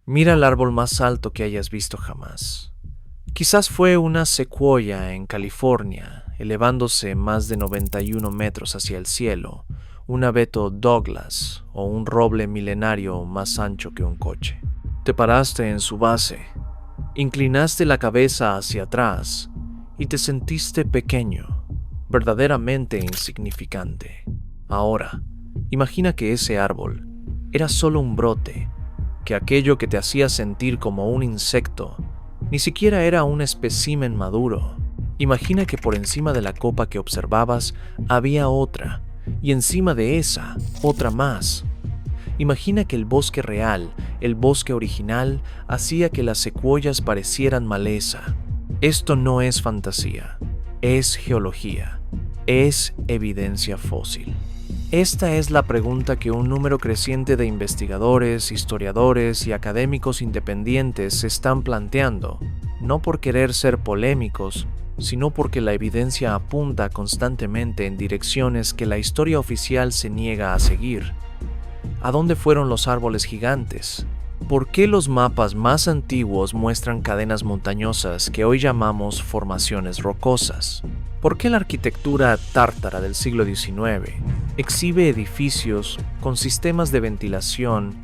Mira el árbol más alto que hayas visto jamás. Quizás fue una secuoya en California, elevándose más de 91 metros hacia el cielo, un abeto Douglas o un roble milenario más ancho que un coche. Te paraste en su base, inclinaste la cabeza hacia atrás y te sentiste pequeño, verdaderamente insignificante. Ahora, imagina que ese árbol era solo un brote, que aquello que te hacía sentir como un insecto ni siquiera era un espécimen maduro. Imagina que por encima de la copa que observabas había otra, y encima de esa, otra más. Imagina que el bosque real, el bosque original, hacía que las secuoyas parecieran maleza. Esto no es fantasía, es geología, es evidencia fósil. Esta es la pregunta que un número creciente de investigadores, historiadores y académicos independientes se están planteando, no por querer ser polémicos, sino porque la evidencia apunta constantemente en direcciones que la historia oficial se niega a seguir. ¿A dónde fueron los árboles gigantes? ¿Por qué los mapas más antiguos muestran cadenas montañosas que hoy llamamos formaciones rocosas? ¿Por qué la arquitectura tártara del siglo XIX exhibe edificios con sistemas de ventilación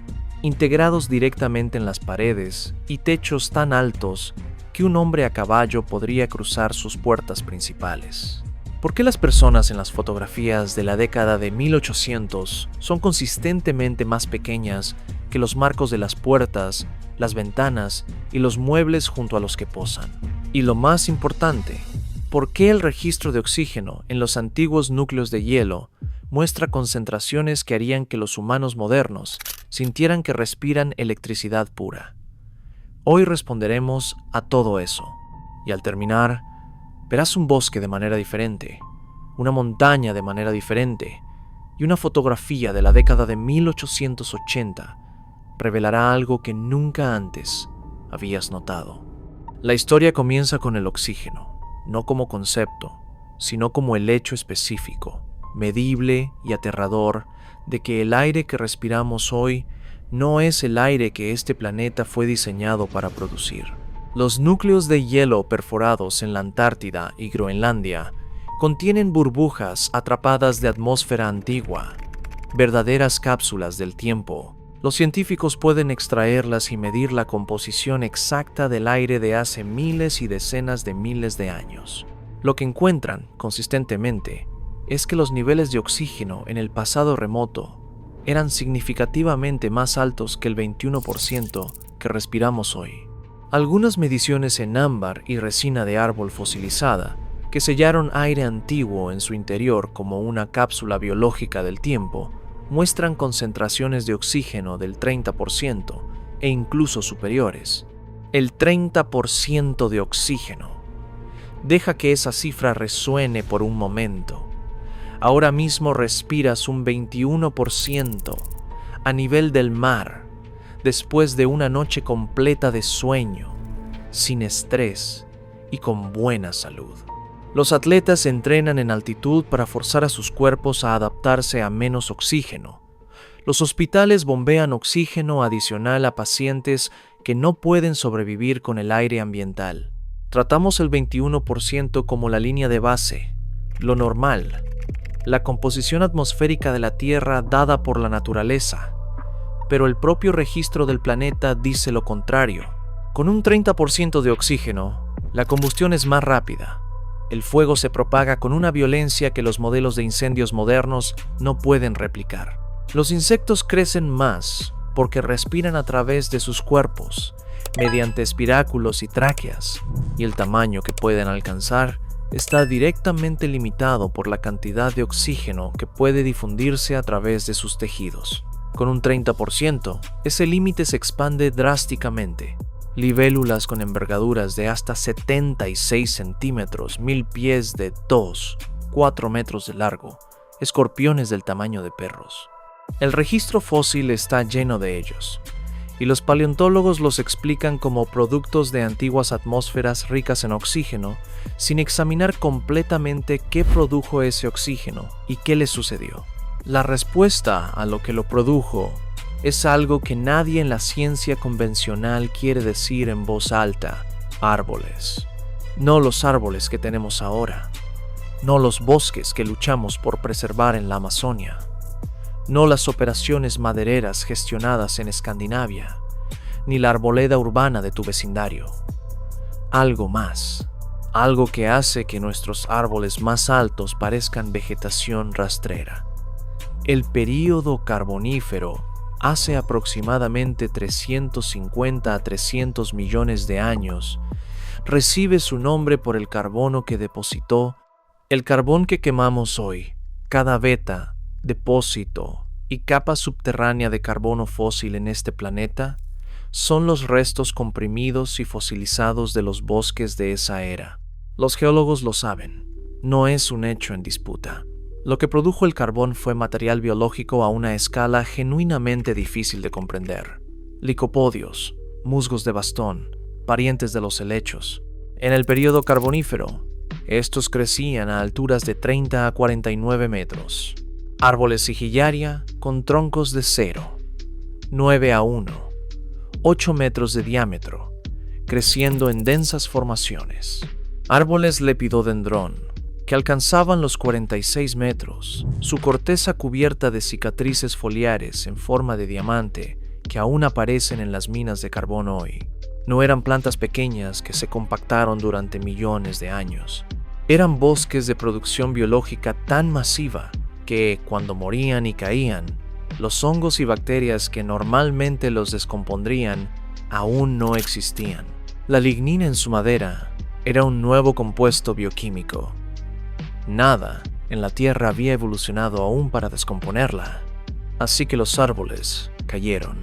integrados directamente en las paredes y techos tan altos que un hombre a caballo podría cruzar sus puertas principales? ¿Por qué las personas en las fotografías de la década de 1800 son consistentemente más pequeñas que los marcos de las puertas, las ventanas y los muebles junto a los que posan? Y lo más importante, ¿por qué el registro de oxígeno en los antiguos núcleos de hielo muestra concentraciones que harían que los humanos modernos sintieran que respiran electricidad pura? Hoy responderemos a todo eso, y al terminar, verás un bosque de manera diferente, una montaña de manera diferente, y una fotografía de la década de 1880 revelará algo que nunca antes habías notado. La historia comienza con el oxígeno, no como concepto, sino como el hecho específico, medible y aterrador de que el aire que respiramos hoy no es el aire que este planeta fue diseñado para producir. Los núcleos de hielo perforados en la Antártida y Groenlandia contienen burbujas atrapadas de atmósfera antigua, verdaderas cápsulas del tiempo. Los científicos pueden extraerlas y medir la composición exacta del aire de hace miles y decenas de miles de años. Lo que encuentran, consistentemente, es que los niveles de oxígeno en el pasado remoto eran significativamente más altos que el 21% que respiramos hoy. Algunas mediciones en ámbar y resina de árbol fosilizada, que sellaron aire antiguo en su interior como una cápsula biológica del tiempo, muestran concentraciones de oxígeno del 30% e incluso superiores. El 30% de oxígeno. Deja que esa cifra resuene por un momento. Ahora mismo respiras un 21% a nivel del mar, después de una noche completa de sueño, sin estrés y con buena salud. Los atletas entrenan en altitud para forzar a sus cuerpos a adaptarse a menos oxígeno. Los hospitales bombean oxígeno adicional a pacientes que no pueden sobrevivir con el aire ambiental. Tratamos el 21% como la línea de base, lo normal, la composición atmosférica de la Tierra dada por la naturaleza, pero el propio registro del planeta dice lo contrario. Con un 30% de oxígeno, la combustión es más rápida. El fuego se propaga con una violencia que los modelos de incendios modernos no pueden replicar. Los insectos crecen más porque respiran a través de sus cuerpos, mediante espiráculos y tráqueas, y el tamaño que pueden alcanzar está directamente limitado por la cantidad de oxígeno que puede difundirse a través de sus tejidos. Con un 30%, ese límite se expande drásticamente. Libélulas con envergaduras de hasta 76 centímetros, 1000 pies de 4 metros de largo, escorpiones del tamaño de perros. El registro fósil está lleno de ellos, y los paleontólogos los explican como productos de antiguas atmósferas ricas en oxígeno, sin examinar completamente qué produjo ese oxígeno y qué le sucedió. La respuesta a lo que lo produjo es algo que nadie en la ciencia convencional quiere decir en voz alta: árboles. No los árboles que tenemos ahora. No los bosques que luchamos por preservar en la Amazonia. No las operaciones madereras gestionadas en Escandinavia, ni la arboleda urbana de tu vecindario. Algo más, algo que hace que nuestros árboles más altos parezcan vegetación rastrera. El período carbonífero, hace aproximadamente 350 a 300 millones de años, recibe su nombre por el carbono que depositó. El carbón que quemamos hoy, cada veta, depósito y capa subterránea de carbono fósil en este planeta, son los restos comprimidos y fosilizados de los bosques de esa era. Los geólogos lo saben, no es un hecho en disputa. Lo que produjo el carbón fue material biológico a una escala genuinamente difícil de comprender. Licopodios, musgos de bastón, parientes de los helechos. En el período carbonífero, estos crecían a alturas de 30 a 49 metros. Árboles sigillaria con troncos de 0, 9 a 1, 8 metros de diámetro, creciendo en densas formaciones. Árboles lepidodendrón, que alcanzaban los 46 metros, su corteza cubierta de cicatrices foliares en forma de diamante que aún aparecen en las minas de carbón hoy. No eran plantas pequeñas que se compactaron durante millones de años. Eran bosques de producción biológica tan masiva que, cuando morían y caían, los hongos y bacterias que normalmente los descompondrían aún no existían. La lignina en su madera era un nuevo compuesto bioquímico. Nada en la Tierra había evolucionado aún para descomponerla. Así que los árboles cayeron.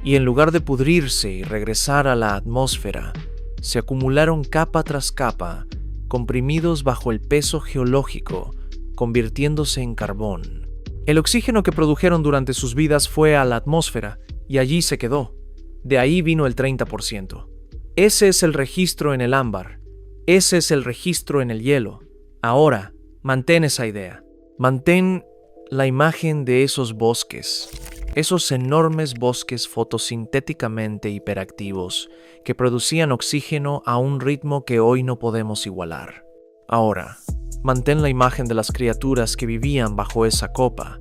Y en lugar de pudrirse y regresar a la atmósfera, se acumularon capa tras capa, comprimidos bajo el peso geológico, convirtiéndose en carbón. El oxígeno que produjeron durante sus vidas fue a la atmósfera y allí se quedó. De ahí vino el 30%. Ese es el registro en el ámbar. Ese es el registro en el hielo. Ahora, mantén esa idea. Mantén la imagen de esos bosques. Esos enormes bosques fotosintéticamente hiperactivos que producían oxígeno a un ritmo que hoy no podemos igualar. Ahora, mantén la imagen de las criaturas que vivían bajo esa copa,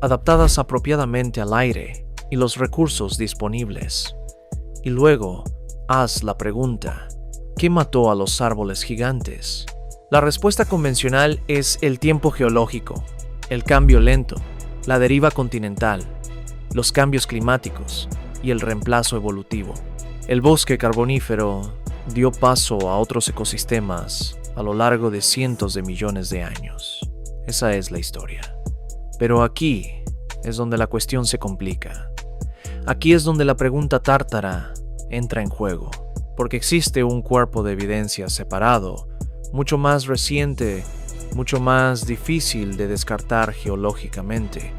adaptadas apropiadamente al aire y los recursos disponibles. Y luego, haz la pregunta: ¿qué mató a los árboles gigantes? La respuesta convencional es el tiempo geológico, el cambio lento, la deriva continental, los cambios climáticos y el reemplazo evolutivo. El bosque carbonífero dio paso a otros ecosistemas a lo largo de cientos de millones de años. Esa es la historia. Pero aquí es donde la cuestión se complica. Aquí es donde la pregunta tártara entra en juego, porque existe un cuerpo de evidencia separado, mucho más reciente, mucho más difícil de descartar geológicamente,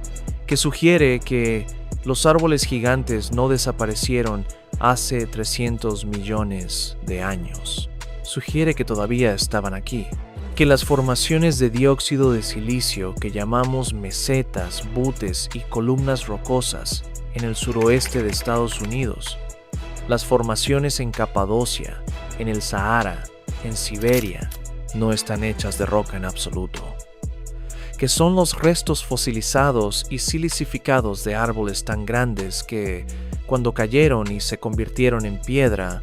que sugiere que los árboles gigantes no desaparecieron hace 300 millones de años. Sugiere que todavía estaban aquí, que las formaciones de dióxido de silicio que llamamos mesetas, buttes y columnas rocosas en el suroeste de Estados Unidos, las formaciones en Capadocia, en el Sahara, en Siberia, no están hechas de roca en absoluto, que son los restos fosilizados y silicificados de árboles tan grandes que, cuando cayeron y se convirtieron en piedra,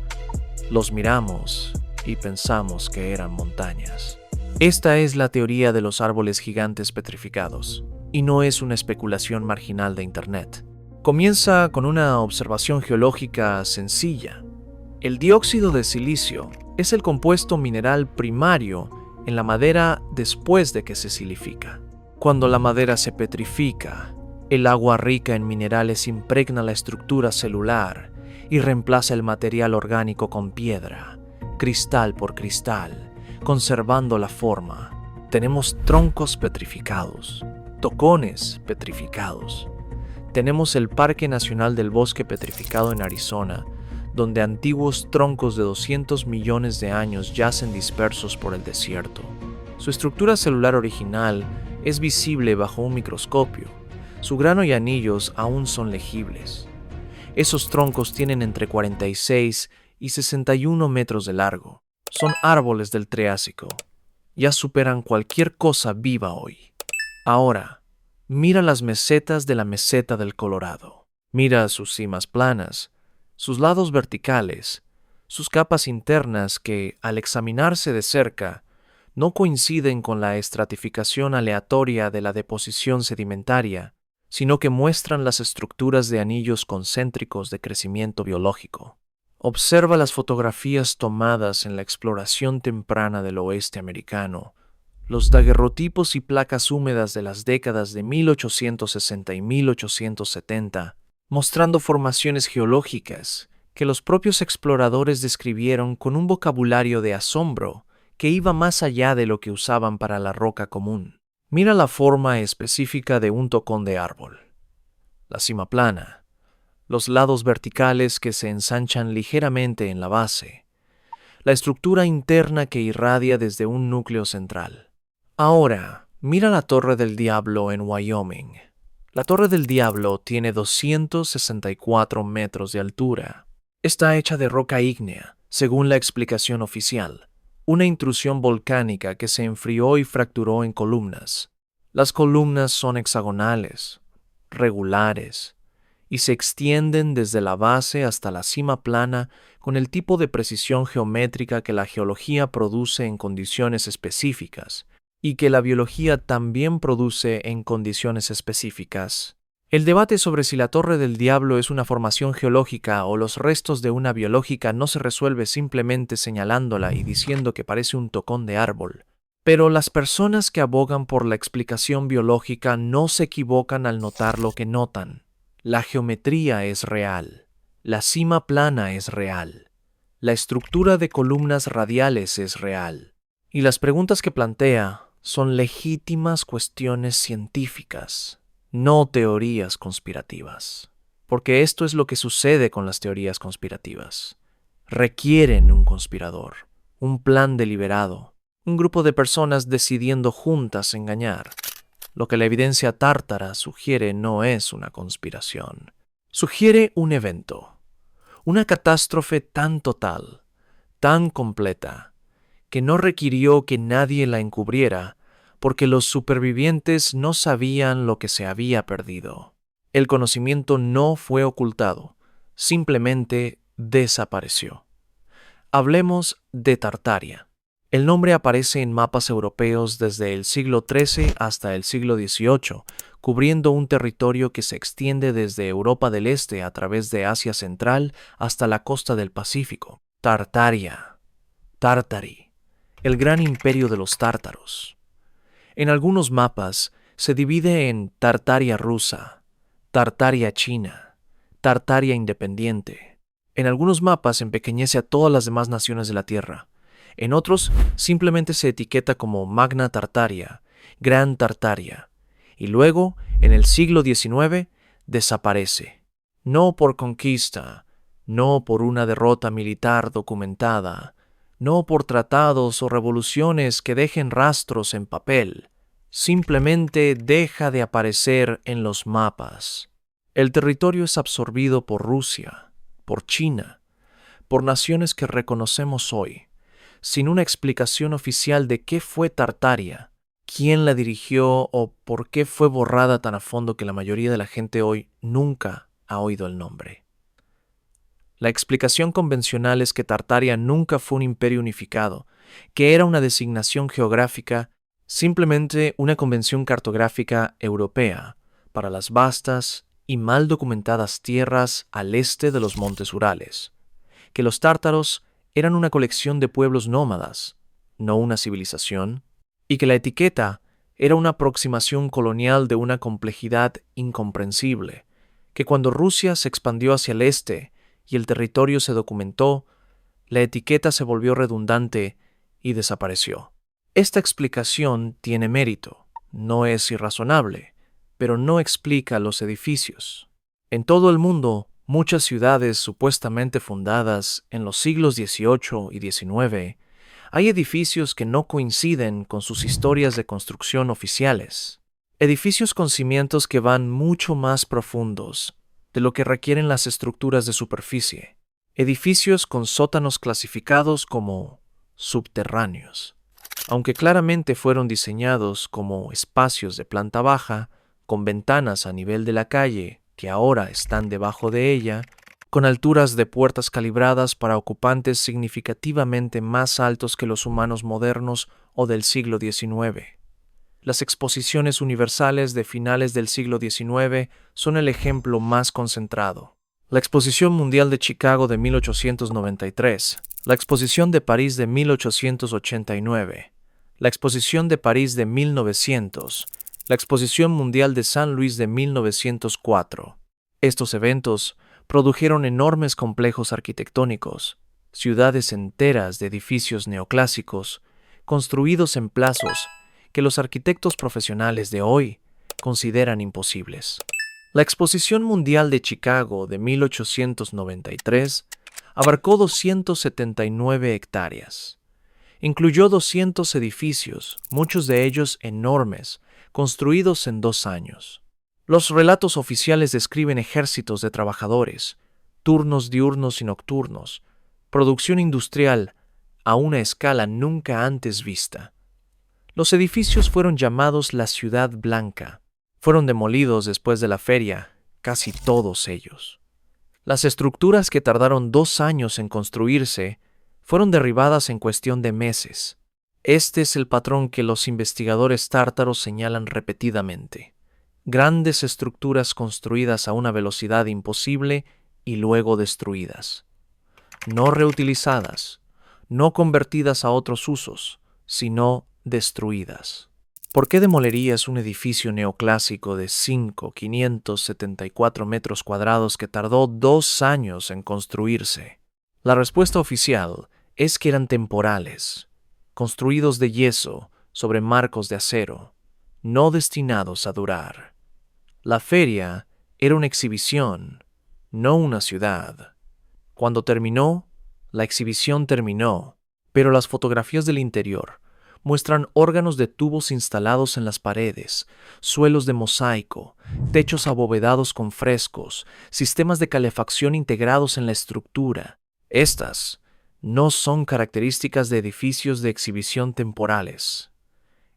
los miramos y pensamos que eran montañas. Esta es la teoría de los árboles gigantes petrificados, y no es una especulación marginal de Internet. Comienza con una observación geológica sencilla. El dióxido de silicio es el compuesto mineral primario en la madera después de que se silifica. Cuando la madera se petrifica, el agua rica en minerales impregna la estructura celular y reemplaza el material orgánico con piedra, cristal por cristal, conservando la forma. Tenemos troncos petrificados, tocones petrificados. Tenemos el Parque Nacional del Bosque Petrificado en Arizona, donde antiguos troncos de 200 millones de años yacen dispersos por el desierto. Su estructura celular original es visible bajo un microscopio. Su grano y anillos aún son legibles. Esos troncos tienen entre 46 y 61 metros de largo. Son árboles del Triásico. Ya superan cualquier cosa viva hoy. Ahora, mira las mesetas de la meseta del Colorado. Mira sus cimas planas, sus lados verticales, sus capas internas que, al examinarse de cerca, no coinciden con la estratificación aleatoria de la deposición sedimentaria, sino que muestran las estructuras de anillos concéntricos de crecimiento biológico. Observa las fotografías tomadas en la exploración temprana del oeste americano, los daguerrotipos y placas húmedas de las décadas de 1860 y 1870, mostrando formaciones geológicas que los propios exploradores describieron con un vocabulario de asombro que iba más allá de lo que usaban para la roca común. Mira la forma específica de un tocón de árbol, la cima plana, los lados verticales que se ensanchan ligeramente en la base, la estructura interna que irradia desde un núcleo central. Ahora, mira la Torre del Diablo en Wyoming. La Torre del Diablo tiene 264 metros de altura. Está hecha de roca ígnea, según la explicación oficial, una intrusión volcánica que se enfrió y fracturó en columnas. Las columnas son hexagonales, regulares, y se extienden desde la base hasta la cima plana con el tipo de precisión geométrica que la geología produce en condiciones específicas y que la biología también produce en condiciones específicas. El debate sobre si la Torre del Diablo es una formación geológica o los restos de una biológica no se resuelve simplemente señalándola y diciendo que parece un tocón de árbol. Pero las personas que abogan por la explicación biológica no se equivocan al notar lo que notan. La geometría es real, la cima plana es real, la estructura de columnas radiales es real, y las preguntas que plantea son legítimas cuestiones científicas, no teorías conspirativas. Porque esto es lo que sucede con las teorías conspirativas. Requieren un conspirador, un plan deliberado, un grupo de personas decidiendo juntas engañar. Lo que la evidencia tártara sugiere no es una conspiración. Sugiere un evento, una catástrofe tan total, tan completa, que no requirió que nadie la encubriera, porque los supervivientes no sabían lo que se había perdido. El conocimiento no fue ocultado, simplemente desapareció. Hablemos de Tartaria. El nombre aparece en mapas europeos desde el siglo XIII hasta el siglo XVIII, cubriendo un territorio que se extiende desde Europa del Este a través de Asia Central hasta la costa del Pacífico. Tartaria, Tartari, el gran imperio de los tártaros. En algunos mapas se divide en Tartaria rusa, Tartaria china, Tartaria independiente. En algunos mapas empequeñece a todas las demás naciones de la Tierra. En otros simplemente se etiqueta como Magna Tartaria, Gran Tartaria, y luego, en el siglo XIX, desaparece. No por conquista, no por una derrota militar documentada, no por tratados o revoluciones que dejen rastros en papel, simplemente deja de aparecer en los mapas. El territorio es absorbido por Rusia, por China, por naciones que reconocemos hoy, sin una explicación oficial de qué fue Tartaria, quién la dirigió o por qué fue borrada tan a fondo que la mayoría de la gente hoy nunca ha oído el nombre. La explicación convencional es que Tartaria nunca fue un imperio unificado, que era una designación geográfica, simplemente una convención cartográfica europea para las vastas y mal documentadas tierras al este de los montes Urales, que los tártaros eran una colección de pueblos nómadas, no una civilización, y que la etiqueta era una aproximación colonial de una complejidad incomprensible, que cuando Rusia se expandió hacia el este y el territorio se documentó, la etiqueta se volvió redundante y desapareció. Esta explicación tiene mérito, no es irrazonable, pero no explica los edificios. En todo el mundo, muchas ciudades supuestamente fundadas en los siglos XVIII y XIX, hay edificios que no coinciden con sus historias de construcción oficiales. Edificios con cimientos que van mucho más profundos de lo que requieren las estructuras de superficie. Edificios con sótanos clasificados como subterráneos. Aunque claramente fueron diseñados como espacios de planta baja, con ventanas a nivel de la calle que ahora están debajo de ella, con alturas de puertas calibradas para ocupantes significativamente más altos que los humanos modernos o del siglo XIX. Las exposiciones universales de finales del siglo XIX son el ejemplo más concentrado. La Exposición Mundial de Chicago de 1893, la Exposición de París de 1889, la Exposición de París de 1900, la Exposición Mundial de San Luis de 1904. Estos eventos produjeron enormes complejos arquitectónicos, ciudades enteras de edificios neoclásicos, construidos en plazos que los arquitectos profesionales de hoy consideran imposibles. La Exposición Mundial de Chicago de 1893 abarcó 279 hectáreas. Incluyó 200 edificios, muchos de ellos enormes, construidos en 2 años. Los relatos oficiales describen ejércitos de trabajadores, turnos diurnos y nocturnos, producción industrial a una escala nunca antes vista. Los edificios fueron llamados la Ciudad Blanca. Fueron demolidos después de la feria, casi todos ellos. Las estructuras que tardaron 2 años en construirse fueron derribadas en cuestión de meses. Este es el patrón que los investigadores tártaros señalan repetidamente. Grandes estructuras construidas a una velocidad imposible y luego destruidas. No reutilizadas, no convertidas a otros usos, sino destruidas. ¿Por qué demolerías un edificio neoclásico de 574 metros cuadrados que tardó 2 años en construirse? La respuesta oficial es que eran temporales, construidos de yeso sobre marcos de acero, no destinados a durar. La feria era una exhibición, no una ciudad. Cuando terminó, la exhibición terminó, pero las fotografías del interior muestran órganos de tubos instalados en las paredes, suelos de mosaico, techos abovedados con frescos, sistemas de calefacción integrados en la estructura. Estas no son características de edificios de exhibición temporales.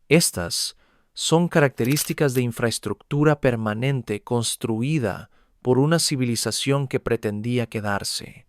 Estas son características de infraestructura permanente construida por una civilización que pretendía quedarse.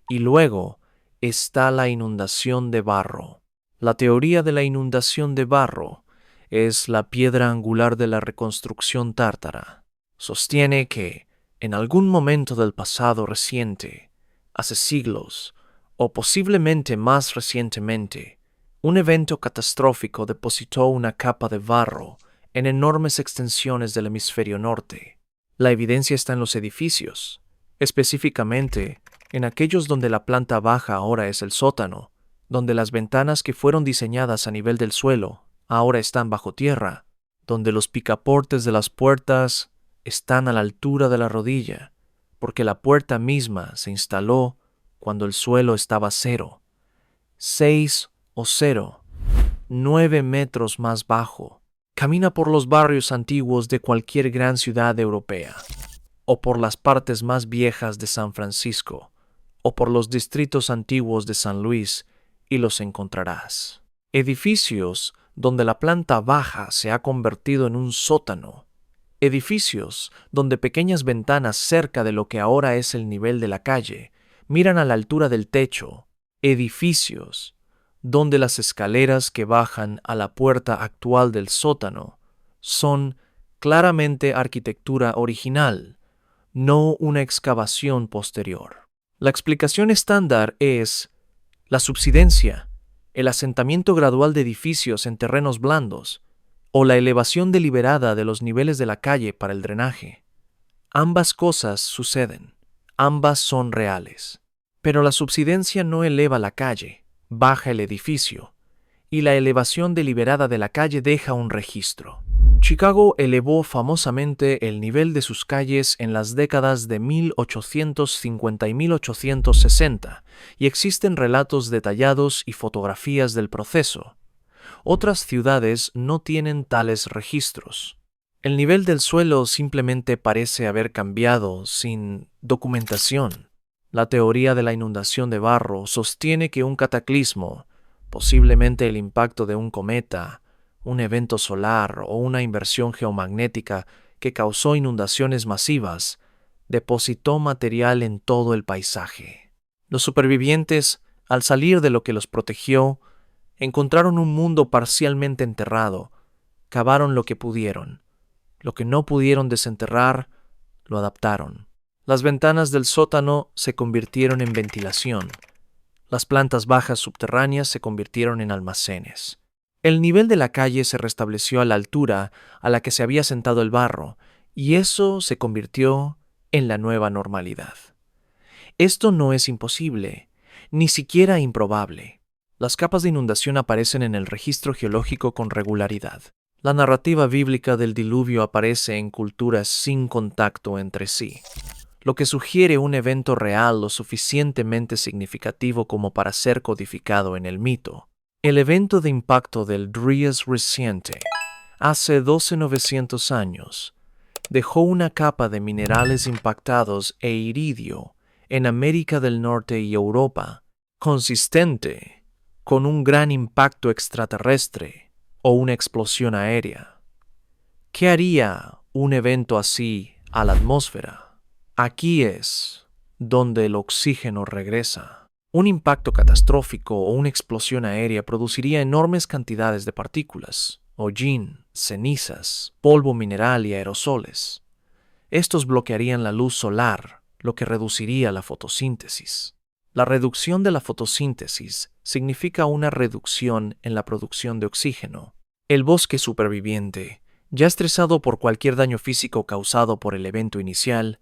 Y luego está la inundación de barro. La teoría de la inundación de barro es la piedra angular de la reconstrucción tártara. Sostiene que, en algún momento del pasado reciente, hace siglos, o posiblemente más recientemente, un evento catastrófico depositó una capa de barro en enormes extensiones del hemisferio norte. La evidencia está en los edificios, específicamente en aquellos donde la planta baja ahora es el sótano, donde las ventanas que fueron diseñadas a nivel del suelo ahora están bajo tierra, donde los picaportes de las puertas están a la altura de la rodilla, porque la puerta misma se instaló cuando el suelo estaba 6 o 9 metros más bajo. Camina por los barrios antiguos de cualquier gran ciudad europea, o por las partes más viejas de San Francisco, o por los distritos antiguos de San Luis, y los encontrarás. Edificios donde la planta baja se ha convertido en un sótano. Edificios donde pequeñas ventanas cerca de lo que ahora es el nivel de la calle miran a la altura del techo. Edificios donde las escaleras que bajan a la puerta actual del sótano son claramente arquitectura original, no una excavación posterior. La explicación estándar es la subsidencia, el asentamiento gradual de edificios en terrenos blandos, o la elevación deliberada de los niveles de la calle para el drenaje. Ambas cosas suceden, ambas son reales. Pero la subsidencia no eleva la calle, baja el edificio, y la elevación deliberada de la calle deja un registro. Chicago elevó famosamente el nivel de sus calles en las décadas de 1850 y 1860, y existen relatos detallados y fotografías del proceso. Otras ciudades no tienen tales registros. El nivel del suelo simplemente parece haber cambiado sin documentación. La teoría de la inundación de barro sostiene que un cataclismo, posiblemente el impacto de un cometa, un evento solar o una inversión geomagnética que causó inundaciones masivas, depositó material en todo el paisaje. Los supervivientes, al salir de lo que los protegió, encontraron un mundo parcialmente enterrado, cavaron lo que pudieron. Lo que no pudieron desenterrar, lo adaptaron. Las ventanas del sótano se convirtieron en ventilación. Las plantas bajas subterráneas se convirtieron en almacenes. El nivel de la calle se restableció a la altura a la que se había sentado el barro, y eso se convirtió en la nueva normalidad. Esto no es imposible, ni siquiera improbable. Las capas de inundación aparecen en el registro geológico con regularidad. La narrativa bíblica del diluvio aparece en culturas sin contacto entre sí, lo que sugiere un evento real lo suficientemente significativo como para ser codificado en el mito. El evento de impacto del Dryas reciente, hace 12.900 años, dejó una capa de minerales impactados e iridio en América del Norte y Europa, consistente con un gran impacto extraterrestre o una explosión aérea. ¿Qué haría un evento así a la atmósfera? Aquí es donde el oxígeno regresa. Un impacto catastrófico o una explosión aérea produciría enormes cantidades de partículas, hollín, cenizas, polvo mineral y aerosoles. Estos bloquearían la luz solar, lo que reduciría la fotosíntesis. La reducción de la fotosíntesis significa una reducción en la producción de oxígeno. El bosque superviviente, ya estresado por cualquier daño físico causado por el evento inicial,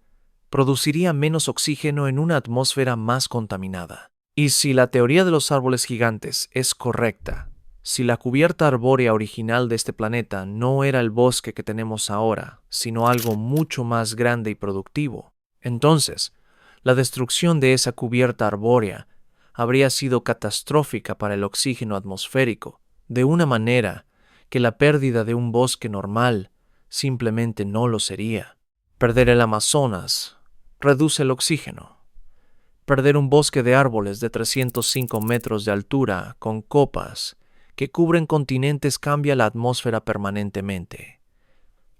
produciría menos oxígeno en una atmósfera más contaminada. Y si la teoría de los árboles gigantes es correcta, si la cubierta arbórea original de este planeta no era el bosque que tenemos ahora, sino algo mucho más grande y productivo, entonces, la destrucción de esa cubierta arbórea habría sido catastrófica para el oxígeno atmosférico, de una manera que la pérdida de un bosque normal simplemente no lo sería. Perder el Amazonas reduce el oxígeno. Perder un bosque de árboles de 305 metros de altura con copas que cubren continentes cambia la atmósfera permanentemente.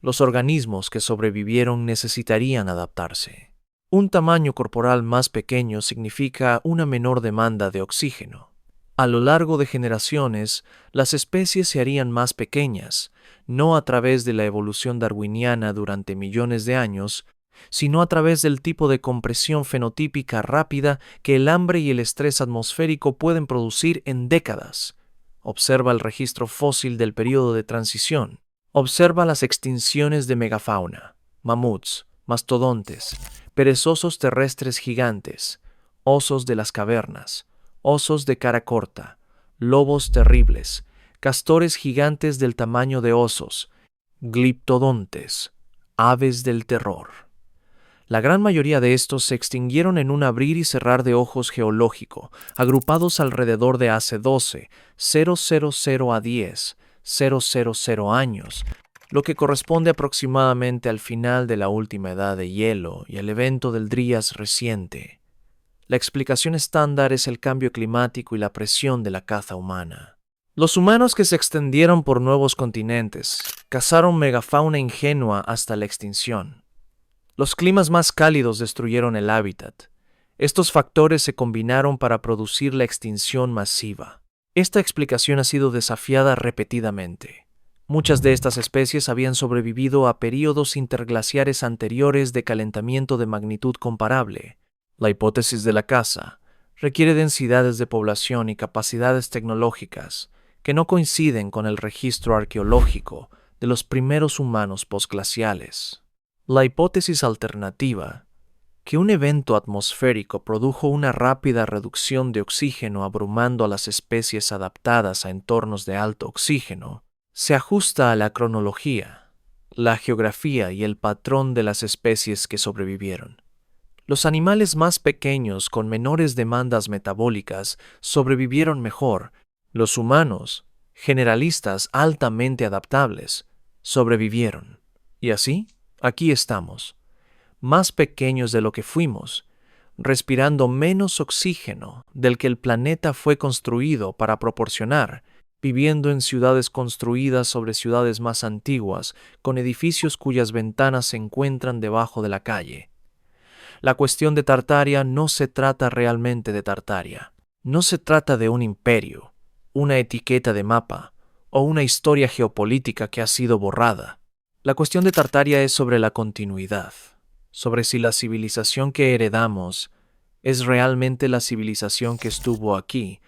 Los organismos que sobrevivieron necesitarían adaptarse. Un tamaño corporal más pequeño significa una menor demanda de oxígeno. A lo largo de generaciones, las especies se harían más pequeñas, no a través de la evolución darwiniana durante millones de años, sino a través del tipo de compresión fenotípica rápida que el hambre y el estrés atmosférico pueden producir en décadas. Observa el registro fósil del período de transición. Observa las extinciones de megafauna, mamuts, mastodontes, perezosos terrestres gigantes, osos de las cavernas, osos de cara corta, lobos terribles, castores gigantes del tamaño de osos, gliptodontes, aves del terror. La gran mayoría de estos se extinguieron en un abrir y cerrar de ojos geológico, agrupados alrededor de hace 12,000 a 10,000 años, lo que corresponde aproximadamente al final de la última edad de hielo y al evento del Dryas reciente. La explicación estándar es el cambio climático y la presión de la caza humana. Los humanos que se extendieron por nuevos continentes cazaron megafauna ingenua hasta la extinción. Los climas más cálidos destruyeron el hábitat. Estos factores se combinaron para producir la extinción masiva. Esta explicación ha sido desafiada repetidamente. Muchas de estas especies habían sobrevivido a períodos interglaciares anteriores de calentamiento de magnitud comparable. La hipótesis de la caza requiere densidades de población y capacidades tecnológicas que no coinciden con el registro arqueológico de los primeros humanos posglaciales. La hipótesis alternativa, que un evento atmosférico produjo una rápida reducción de oxígeno abrumando a las especies adaptadas a entornos de alto oxígeno, se ajusta a la cronología, la geografía y el patrón de las especies que sobrevivieron. Los animales más pequeños con menores demandas metabólicas sobrevivieron mejor. Los humanos, generalistas altamente adaptables, sobrevivieron. Y así, aquí estamos, más pequeños de lo que fuimos, respirando menos oxígeno del que el planeta fue construido para proporcionar, viviendo en ciudades construidas sobre ciudades más antiguas, con edificios cuyas ventanas se encuentran debajo de la calle. La cuestión de Tartaria no se trata realmente de Tartaria. No se trata de un imperio, una etiqueta de mapa o una historia geopolítica que ha sido borrada. La cuestión de Tartaria es sobre la continuidad, sobre si la civilización que heredamos es realmente la civilización que estuvo aquí,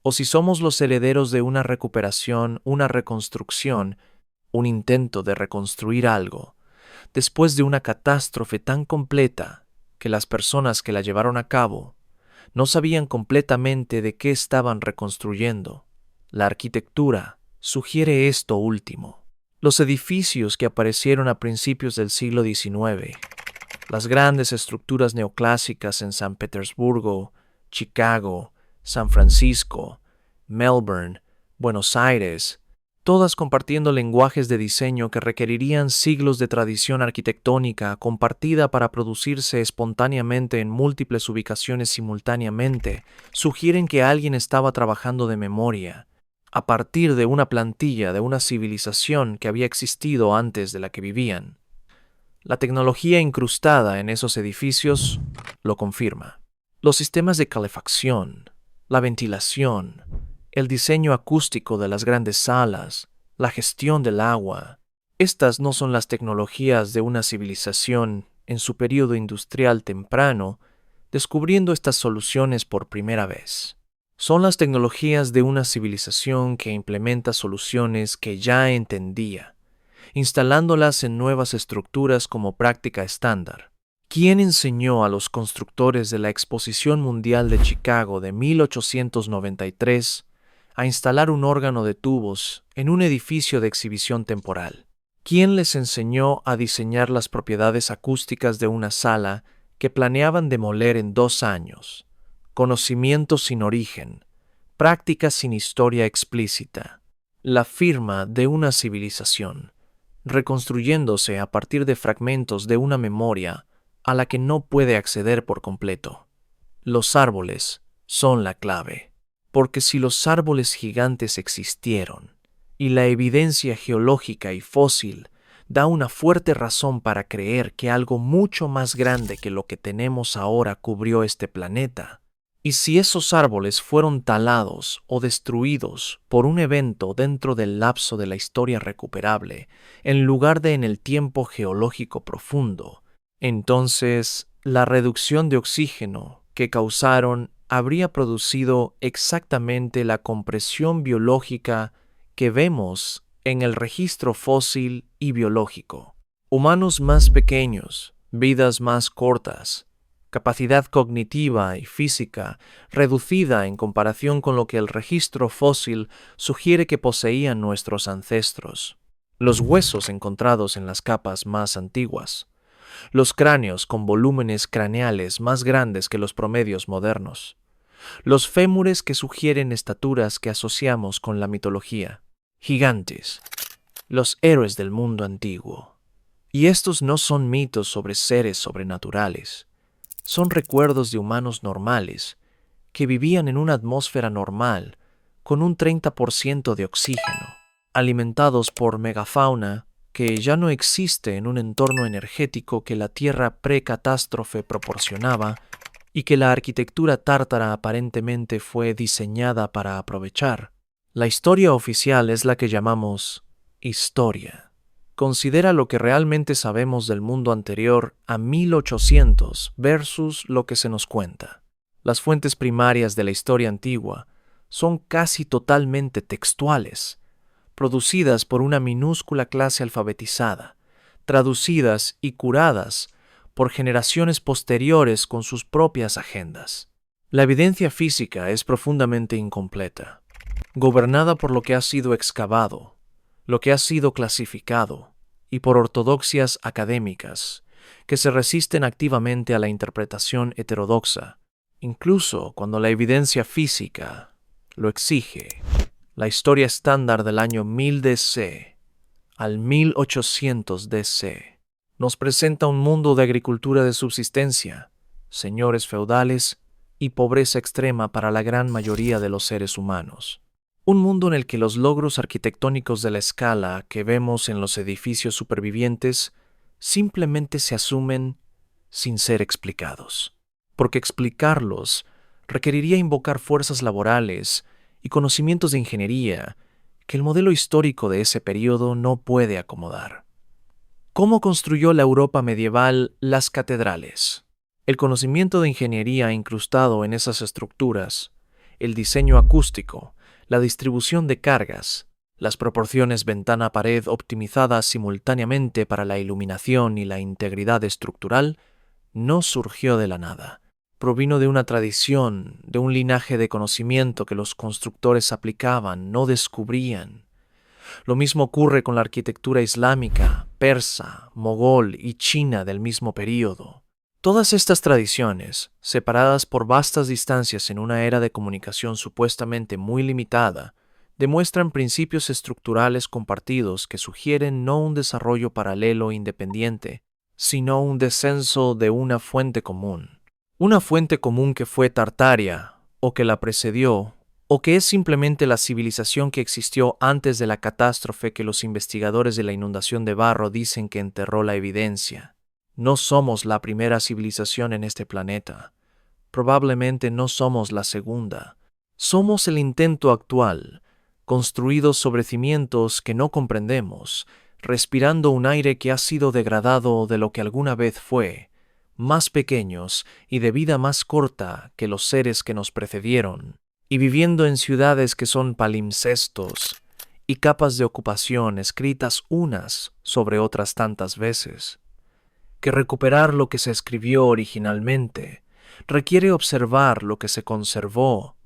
o si somos los herederos de una recuperación, una reconstrucción, un intento de reconstruir algo, después de una catástrofe tan completa que las personas que la llevaron a cabo no sabían completamente de qué estaban reconstruyendo. La arquitectura sugiere esto último. Los edificios que aparecieron a principios del siglo XIX, las grandes estructuras neoclásicas en San Petersburgo, Chicago, San Francisco, Melbourne, Buenos Aires, todas compartiendo lenguajes de diseño que requerirían siglos de tradición arquitectónica compartida para producirse espontáneamente en múltiples ubicaciones simultáneamente, sugieren que alguien estaba trabajando de memoria, a partir de una plantilla de una civilización que había existido antes de la que vivían. La tecnología incrustada en esos edificios lo confirma. Los sistemas de calefacción, la ventilación, el diseño acústico de las grandes salas, la gestión del agua. Estas no son las tecnologías de una civilización en su período industrial temprano, descubriendo estas soluciones por primera vez. Son las tecnologías de una civilización que implementa soluciones que ya entendía, instalándolas en nuevas estructuras como práctica estándar. ¿Quién enseñó a los constructores de la Exposición Mundial de Chicago de 1893 a instalar un órgano de tubos en un edificio de exhibición temporal? ¿Quién les enseñó a diseñar las propiedades acústicas de una sala que planeaban demoler en 2 años? Conocimiento sin origen, práctica sin historia explícita, la firma de una civilización, reconstruyéndose a partir de fragmentos de una memoria a la que no puede acceder por completo. Los árboles son la clave, porque si los árboles gigantes existieron, y la evidencia geológica y fósil da una fuerte razón para creer que algo mucho más grande que lo que tenemos ahora cubrió este planeta, y si esos árboles fueron talados o destruidos por un evento dentro del lapso de la historia recuperable, en lugar de en el tiempo geológico profundo, entonces la reducción de oxígeno que causaron habría producido exactamente la compresión biológica que vemos en el registro fósil y biológico. Humanos más pequeños, vidas más cortas, capacidad cognitiva y física reducida en comparación con lo que el registro fósil sugiere que poseían nuestros ancestros. Los huesos encontrados en las capas más antiguas. Los cráneos con volúmenes craneales más grandes que los promedios modernos. Los fémures que sugieren estaturas que asociamos con la mitología. Gigantes. Los héroes del mundo antiguo. Y estos no son mitos sobre seres sobrenaturales. Son recuerdos de humanos normales que vivían en una atmósfera normal con un 30% de oxígeno, alimentados por megafauna que ya no existe en un entorno energético que la Tierra pre-catástrofe proporcionaba y que la arquitectura tártara aparentemente fue diseñada para aprovechar. La historia oficial es la que llamamos historia. Considera lo que realmente sabemos del mundo anterior a 1800 versus lo que se nos cuenta. Las fuentes primarias de la historia antigua son casi totalmente textuales, producidas por una minúscula clase alfabetizada, traducidas y curadas por generaciones posteriores con sus propias agendas. La evidencia física es profundamente incompleta, gobernada por lo que ha sido excavado, lo que ha sido clasificado, y por ortodoxias académicas que se resisten activamente a la interpretación heterodoxa, incluso cuando la evidencia física lo exige. La historia estándar del año 1000 DC, al 1800 DC. Nos presenta un mundo de agricultura de subsistencia, señores feudales y pobreza extrema para la gran mayoría de los seres humanos. Un mundo en el que los logros arquitectónicos de la escala que vemos en los edificios supervivientes simplemente se asumen sin ser explicados, porque explicarlos requeriría invocar fuerzas laborales y conocimientos de ingeniería que el modelo histórico de ese periodo no puede acomodar. ¿Cómo construyó la Europa medieval las catedrales? El conocimiento de ingeniería incrustado en esas estructuras, el diseño acústico, la distribución de cargas, las proporciones ventana-pared optimizadas simultáneamente para la iluminación y la integridad estructural, no surgió de la nada. Provino de una tradición, de un linaje de conocimiento que los constructores aplicaban, no descubrían. Lo mismo ocurre con la arquitectura islámica, persa, mogol y china del mismo período. Todas estas tradiciones, separadas por vastas distancias en una era de comunicación supuestamente muy limitada, demuestran principios estructurales compartidos que sugieren no un desarrollo paralelo e independiente, sino un descenso de una fuente común. Una fuente común que fue Tartaria, o que la precedió, o que es simplemente la civilización que existió antes de la catástrofe que los investigadores de la inundación de barro dicen que enterró la evidencia. No somos la primera civilización en este planeta. Probablemente no somos la segunda. Somos el intento actual, construidos sobre cimientos que no comprendemos, respirando un aire que ha sido degradado de lo que alguna vez fue, más pequeños y de vida más corta que los seres que nos precedieron, y viviendo en ciudades que son palimpsestos y capas de ocupación escritas unas sobre otras tantas veces. Que recuperar lo que se escribió originalmente requiere observar lo que se conservó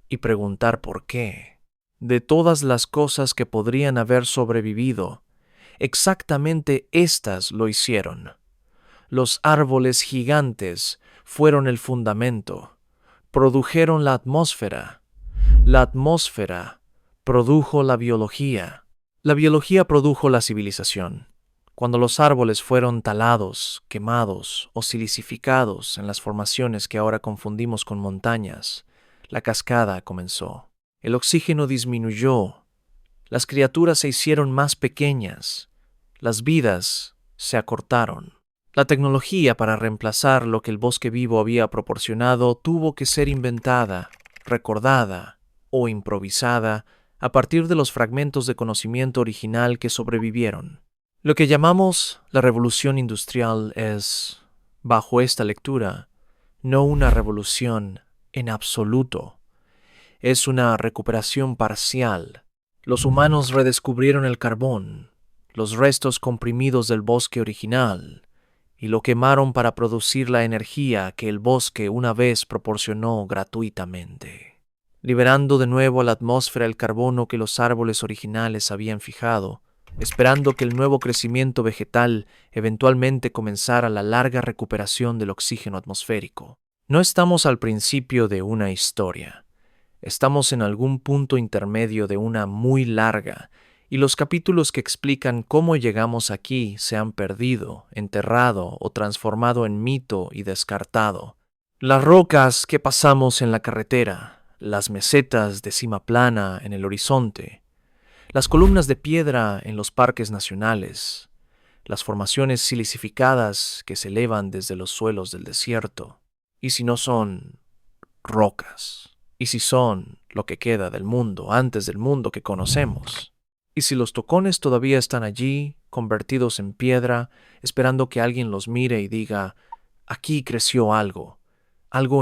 y preguntar por qué. De todas las cosas que podrían haber sobrevivido, exactamente éstas lo hicieron. Los árboles gigantes fueron el fundamento, produjeron la atmósfera. La atmósfera produjo la biología produjo la civilización. Cuando los árboles fueron talados, quemados o silicificados en las formaciones que ahora confundimos con montañas, la cascada comenzó. El oxígeno disminuyó, las criaturas se hicieron más pequeñas, las vidas se acortaron. La tecnología para reemplazar lo que el bosque vivo había proporcionado tuvo que ser inventada, recordada o improvisada a partir de los fragmentos de conocimiento original que sobrevivieron. Lo que llamamos la revolución industrial es, bajo esta lectura, no una revolución en absoluto. Es una recuperación parcial. Los humanos redescubrieron el carbón, los restos comprimidos del bosque original, y lo quemaron para producir la energía que el bosque una vez proporcionó gratuitamente, liberando de nuevo a la atmósfera el carbono que los árboles originales habían fijado, esperando que el nuevo crecimiento vegetal eventualmente comenzara la larga recuperación del oxígeno atmosférico. No estamos al principio de una historia. Estamos en algún punto intermedio de una muy larga, y los capítulos que explican cómo llegamos aquí se han perdido, enterrado o transformado en mito y descartado. Las rocas que pasamos en la carretera, las mesetas de cima plana en el horizonte, las columnas de piedra en los parques nacionales, las formaciones silicificadas que se elevan desde los suelos del desierto, y si no son rocas, y si son lo que queda del mundo antes del mundo que conocemos, y si los tocones todavía están allí, convertidos en piedra, esperando que alguien los mire y diga, aquí creció algo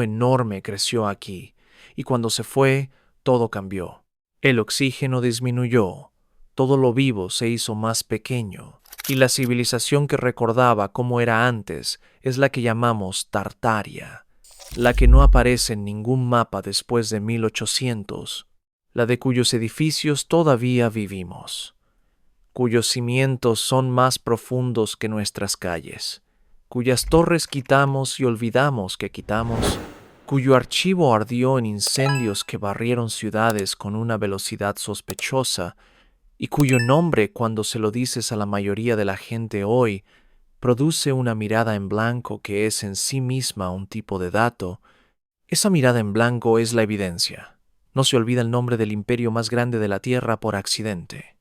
enorme creció aquí, y cuando se fue, todo cambió. El oxígeno disminuyó, todo lo vivo se hizo más pequeño, y la civilización que recordaba cómo era antes es la que llamamos Tartaria, la que no aparece en ningún mapa después de 1800, la de cuyos edificios todavía vivimos, cuyos cimientos son más profundos que nuestras calles, cuyas torres quitamos y olvidamos que quitamos, cuyo archivo ardió en incendios que barrieron ciudades con una velocidad sospechosa y cuyo nombre, cuando se lo dices a la mayoría de la gente hoy, produce una mirada en blanco que es en sí misma un tipo de dato, esa mirada en blanco es la evidencia. No se olvida el nombre del imperio más grande de la Tierra por accidente.